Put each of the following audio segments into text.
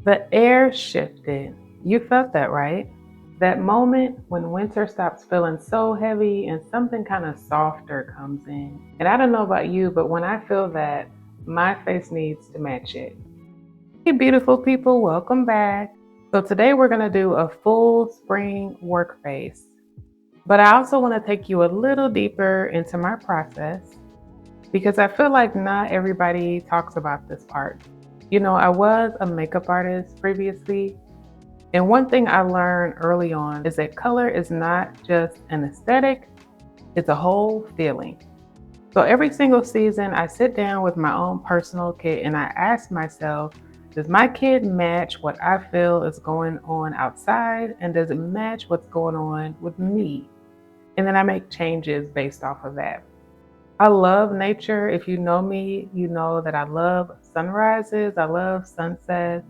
The air shifted. You felt that, right? That moment when winter stops feeling so heavy and something kind of softer comes in. And I don't know about you, but when I feel that, my face needs to match it. Hey, beautiful people, welcome back. So, today we're going to do a full spring work face. But I also want to take you a little deeper into my process because I feel like not everybody talks about this part. You know, I was a makeup artist previously, and one thing I learned early on is that color is not just an aesthetic, it's a whole feeling. So every single season, I sit down with my own personal kit and I ask myself, does my kit match what I feel is going on outside? And does it match what's going on with me? And then I make changes based off of that. I love nature. If you know me, you know that I love sunrises, I love sunsets,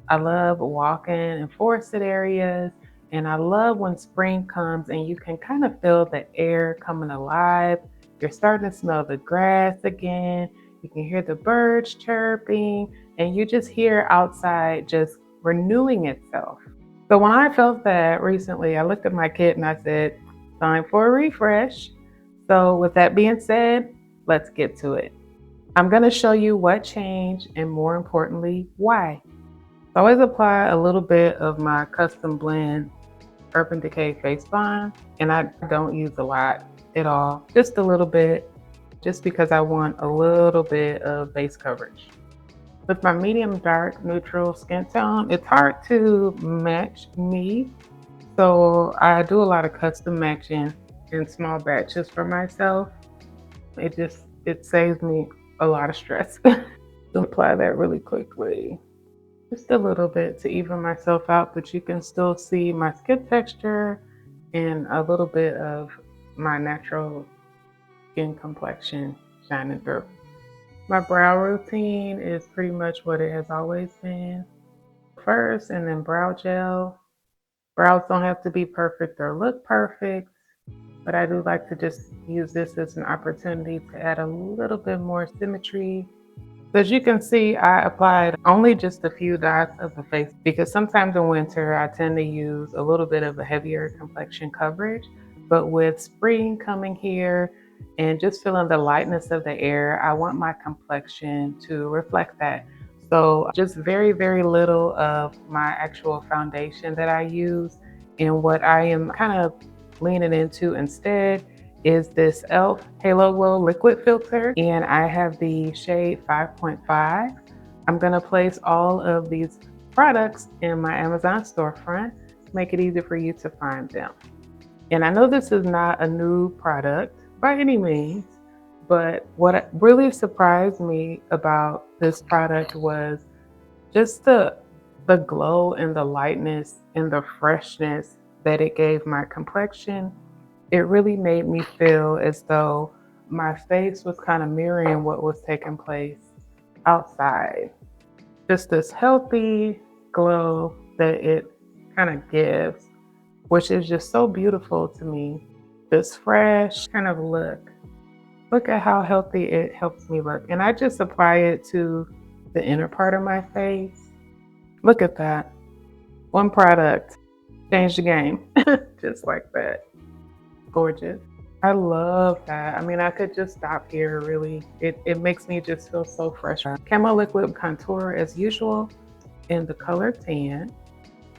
I love walking in forested areas, and I love when spring comes and you can kind of feel the air coming alive. You're starting to smell the grass again. You can hear the birds chirping, and you just hear outside just renewing itself. So when I felt that recently, I looked at my kit and I said, time for a refresh. So with that being said, let's get to it. I'm going to show you what changed and more importantly, why. I always apply a little bit of my custom blend Urban Decay Face Bond, and I don't use a lot at all, just a little bit, just because I want a little bit of base coverage. With my medium dark neutral skin tone, it's hard to match me, so I do a lot of custom matching in small batches for myself. It saves me a lot of stress. So apply that really quickly. Just a little bit to even myself out, but you can still see my skin texture and a little bit of my natural skin complexion shining through. My brow routine is pretty much what it has always been. First, and then brow gel. Brows don't have to be perfect or look perfect, but I do like to just use this as an opportunity to add a little bit more symmetry. So as you can see, I applied only just a few dots of the face because sometimes in winter I tend to use a little bit of a heavier complexion coverage. But with spring coming here and just feeling the lightness of the air, I want my complexion to reflect that. So just very, very little of my actual foundation that I use. And what I am kind of leaning into instead is this e.l.f. Halo Glow Liquid Filter, and I have the shade 5.5. I'm gonna place all of these products in my Amazon storefront to make it easy for you to find them. And I know this is not a new product by any means, but what really surprised me about this product was just the glow and the lightness and the freshness that it gave my complexion. It really made me feel as though my face was kind of mirroring what was taking place outside. Just this healthy glow that it kind of gives, which is just so beautiful to me. This fresh kind of look. Look at how healthy it helps me look. And I just apply it to the inner part of my face. Look at that. One product changed the game. Just like that. Gorgeous. I love that. I mean, I could just stop here really. It makes me just feel so fresh. Camo Liquid Contour as usual in the color tan.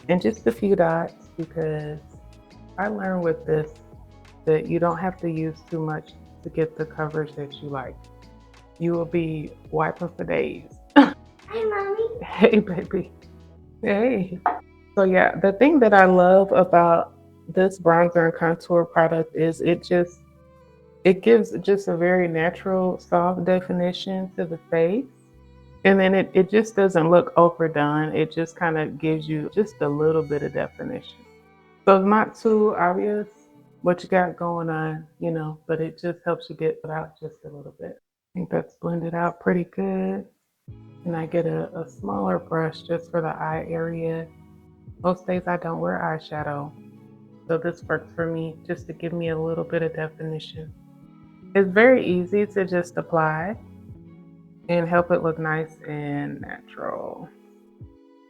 And just a few dots because I learned with this that you don't have to use too much to get the coverage that you like. You will be wiping for days. Hi, Mommy. Hey, baby. Hey. So yeah, the thing that I love about this bronzer and contour product is it gives just a very natural, soft definition to the face. And then it just doesn't look overdone. It just kind of gives you just a little bit of definition. So it's not too obvious what you got going on, but it just helps you get it out just a little bit. I think that's blended out pretty good. And I get a smaller brush just for the eye area. Most days I don't wear eyeshadow, so this works for me just to give me a little bit of definition. It's very easy to just apply and help it look nice and natural.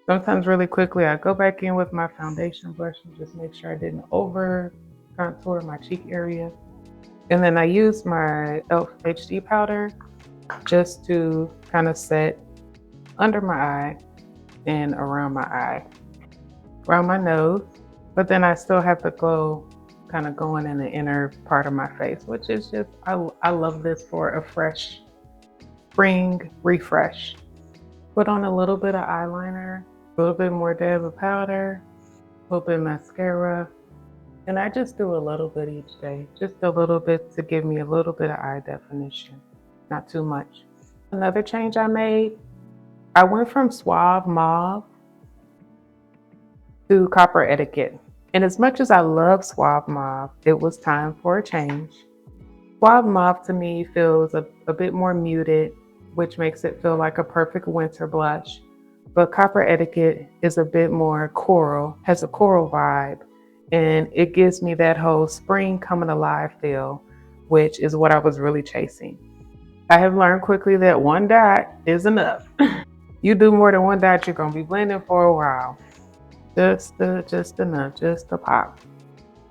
Sometimes really quickly I go back in with my foundation brush and just make sure I didn't over contour my cheek area. And then I use my E.l.f. HD powder just to kind of set under my eye and around my eye, around my nose. But then I still have the glow kind of going in the inner part of my face, which is just, I love this for a fresh spring refresh. Put on a little bit of eyeliner, a little bit more dab of powder, a little bit of mascara, and I just do a little bit each day, just a little bit to give me a little bit of eye definition, not too much. Another change I made, I went from Suave Mauve to Copper Etiquette. And as much as I love Suave Mauve, it was time for a change. Suave Mauve to me feels a bit more muted, which makes it feel like a perfect winter blush. But Copper Etiquette is a bit more coral, has a coral vibe, and it gives me that whole spring coming alive feel, which is what I was really chasing. I have learned quickly that one dot is enough. You do more than one dot, you're gonna be blending for a while. Just enough, just a pop.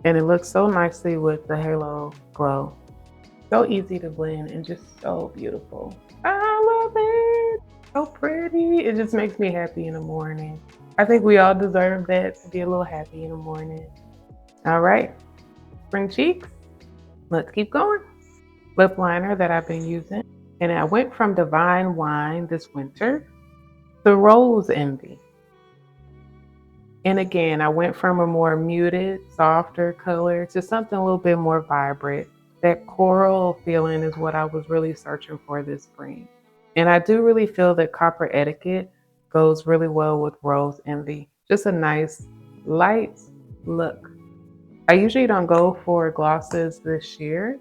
And it looks so nicely with the halo glow. So easy to blend and just so beautiful. I love it. So pretty. It just makes me happy in the morning. I think we all deserve that, to be a little happy in the morning. All right, spring cheeks. Let's keep going. Lip liner that I've been using. And I went from Divine Wine this winter to Rose Envy. And again, I went from a more muted, softer color to something a little bit more vibrant. That coral feeling is what I was really searching for this spring. And I do really feel that Copper Etiquette goes really well with Rose Envy. Just a nice, light look. I usually don't go for glosses this year,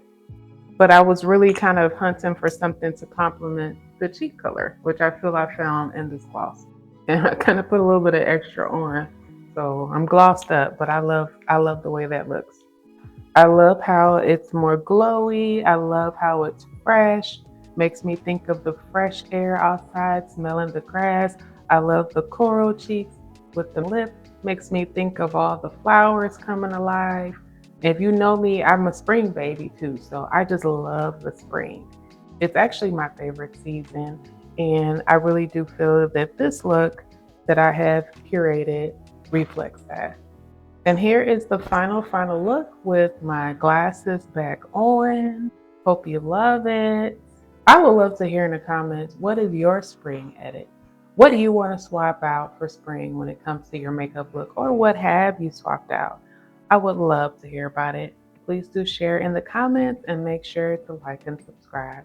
but I was really kind of hunting for something to complement the cheek color, which I feel I found in this gloss. And I kind of put a little bit of extra on. So I'm glossed up, but I love the way that looks. I love how it's more glowy. I love how it's fresh. Makes me think of the fresh air outside, smelling the grass. I love the coral cheeks with the lip. Makes me think of all the flowers coming alive. If you know me, I'm a spring baby too, so I just love the spring. It's actually my favorite season, and I really do feel that this look that I have curated reflects that. And here is the final look with my glasses back on. Hope you love it. I would love to hear in the comments, what is your spring edit? What do you want to swap out for spring when it comes to your makeup look? Or what have you swapped out? I would love to hear about it. Please do share in the comments and make sure to like and subscribe.